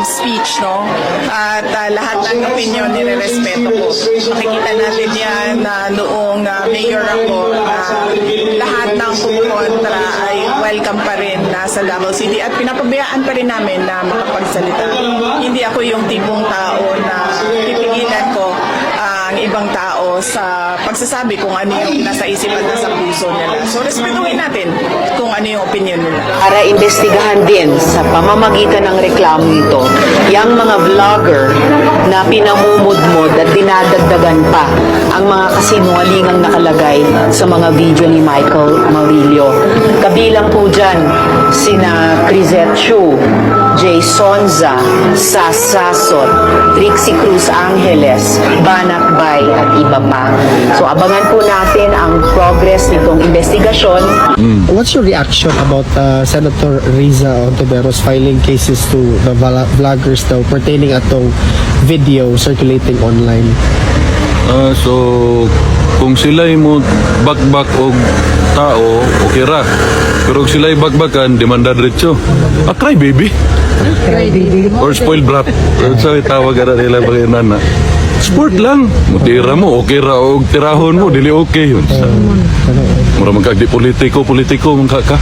speech, no? At lahat ng opinion nirerespeto ko. Makikita natin yan na noong mayor ako, lahat ng kumukontra ay welcome pa rin sa Davao City at pinapabayaan pa rin namin na makapagsalita. Hindi ako yung tipong tao na pipigilan ko ang ibang tao sa pagsasabi kung ano yung nasa isip at nasa puso nila. So, respetuhin natin kung ano yung opinion nila. Para imbestigahan din sa pamamagitan ng reklamo ito, yung mga vlogger na pinamumudmod at dinadagdagan pa ang mga kasinungalingang nakalagay sa mga video ni Michael Maurilio. Kabilang po dyan sina Crisette Chu, Jay Sonza, Sasasot, Trixie Cruz Angeles, Banak Bay at iba pa. So abangan po natin ang progress nitong investigasyon. What's your reaction about Senator Riza Ontiveros filing cases to the vloggers daw pertaining atong video circulating online? So kung sila'y mo bakbak og tao, okay ra. Pero kung sila'y bakbakan, demanda diretso. Cry baby. Or spoiled brat. Sa tawag ara nila pag-inana. Sport lang. Mutira mo, okay ra. O tirahon mo, dili okay yun. Mura magkagdi politiko, mangka ka.